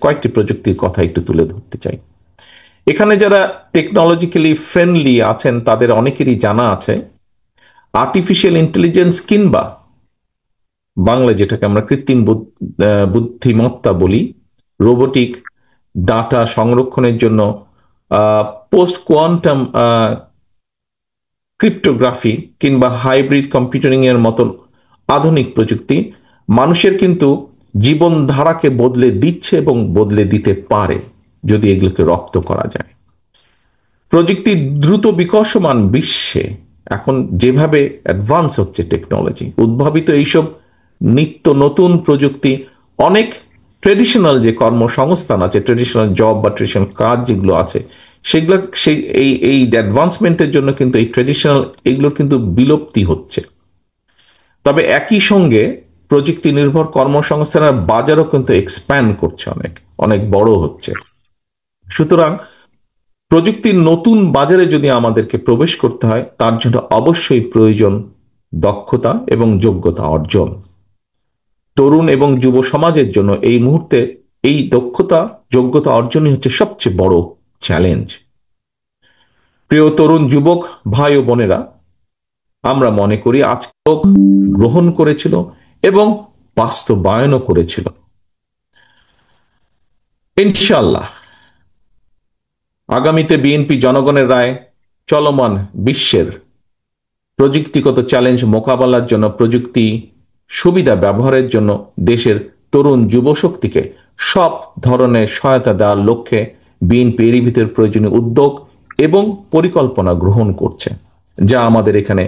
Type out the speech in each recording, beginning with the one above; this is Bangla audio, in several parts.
কয়েকটি প্রযুক্তির কথা একটু তুলে ধরতে চাই। এখানে যারা টেকনোলজিক্যালি ফ্রেন্ডলি আছেন তাদের অনেকেরই জানা আছে আর্টিফিশিয়াল ইন্টেলিজেন্স কিংবা বাংলা যেটাকে আমরা কৃত্রিম বুদ্ধিমত্তা বলি, রোবোটিক, ডাটা সংরক্ষণের জন্য পোস্ট কোয়ান্টাম ক্রিপ্টোগ্রাফি কিংবা হাইব্রিড কম্পিউটারিং এর মতন আধুনিক প্রযুক্তি মানুষের কিন্তু জীবনধারাকে বদলে দিচ্ছে এবং বদলে দিতে পারে যদি এগুলোকে রপ্ত করা যায়। প্রযুক্তি দ্রুত বিকশমান বিশ্বে এখন যেভাবে অ্যাডভান্স হচ্ছে টেকনোলজি, উদ্ভাবিত এইসব নিত্য নতুন প্রযুক্তি অনেক ট্রেডিশনাল যে কর্মসংস্থান আছে, ট্রেডিশনাল জব বা ট্রেডিশনাল কাজ যেগুলো আছে সেগুলো এই অ্যাডভান্সমেন্টের জন্য কিন্তু এই ট্রেডিশনাল এগুলোর কিন্তু বিলুপ্তি হচ্ছে। তবে একই সঙ্গে প্রযুক্তি নির্ভর কর্মসংস্থানের বাজারও কিন্তু এক্সপ্যান্ড করছে, অনেক অনেক বড় হচ্ছে। সুতরাং প্রযুক্তির নতুন বাজারে যদি আমাদেরকে প্রবেশ করতে হয় তার জন্য অবশ্যই প্রয়োজন দক্ষতা এবং যোগ্যতা অর্জন। তরুণ এবং যুব সমাজের জন্য এই মুহূর্তে এই দক্ষতা যোগ্যতা অর্জনই হচ্ছে সবচেয়ে বড় চ্যালেঞ্জ। প্রিয় তরুণ যুবক ভাই ও বোনেরা, আমরা মনে করি আজকে গ্রহণ করেছিল এবং বাস্তবায়নও করেছিল। ইনশাআল্লাহ আগামীতে বিএনপি জনগণের রায় চলমান বিশ্বের প্রযুক্তিগত চ্যালেঞ্জ মোকাবেলার জন্য প্রযুক্তি সুবিধা ব্যবহারের জন্য দেশের তরুণ যুব শক্তিকে সব ধরনের সহায়তা দেওয়ার লক্ষ্যে বিএনপি এরই ভিতরে প্রয়োজনীয় উদ্যোগ এবং পরিকল্পনা গ্রহণ করছে, যা আমাদের এখানে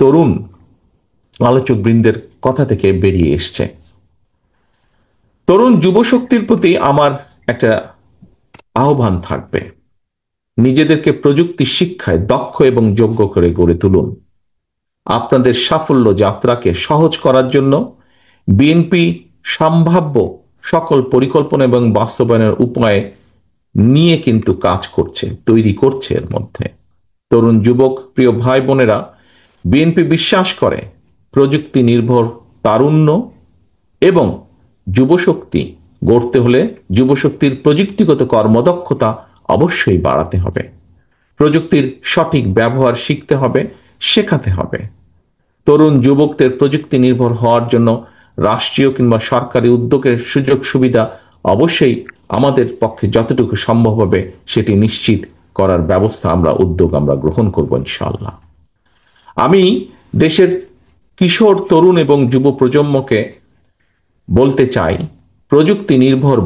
তরুণ আলোচক বৃন্দের কথা থেকে বেরিয়ে এসছে। তরুণ যুব শক্তির প্রতি আমার একটা আহ্বান থাকবে, নিজেদেরকে প্রযুক্তি শিক্ষায় দক্ষ এবং যোগ্য করে গড়ে তুলুন। আপনাদের সাফল্য যাত্রাকে সহজ করার জন্য বিএনপি সম্ভাব্য সকল পরিকল্পনা এবং বাস্তবায়নের উপায় নিয়ে কিন্তু কাজ করছে, তৈরি করছে। এর মধ্যে তরুণ যুবক প্রিয় ভাই বোনেরা, বিএনপি বিশ্বাস করে প্রযুক্তি নির্ভর তারুণ্য এবং যুবশক্তি গড়তে হলে যুবশক্তির প্রযুক্তিগত কর্মদক্ষতা অবশ্যই বাড়াতে হবে। প্রযুক্তির সঠিক ব্যবহার শিখতে হবে, শেখাতে হবে। তরুণ যুবকদের প্রযুক্তি নির্ভর হওয়ার জন্য রাষ্ট্রীয় কিংবা সরকারি উদ্যোগের সুযোগ সুবিধা অবশ্যই আমাদের পক্ষে যতটুকু সম্ভব হবে সেটি নিশ্চিত করার ব্যবস্থা উদ্যোগ আমরা গ্রহণ করব ইনশাআল্লাহ। আমি দেশের কিশোর তরুণ এবং যুব প্রজন্মকে বলতে চাই, প্রযুক্তি নির্ভর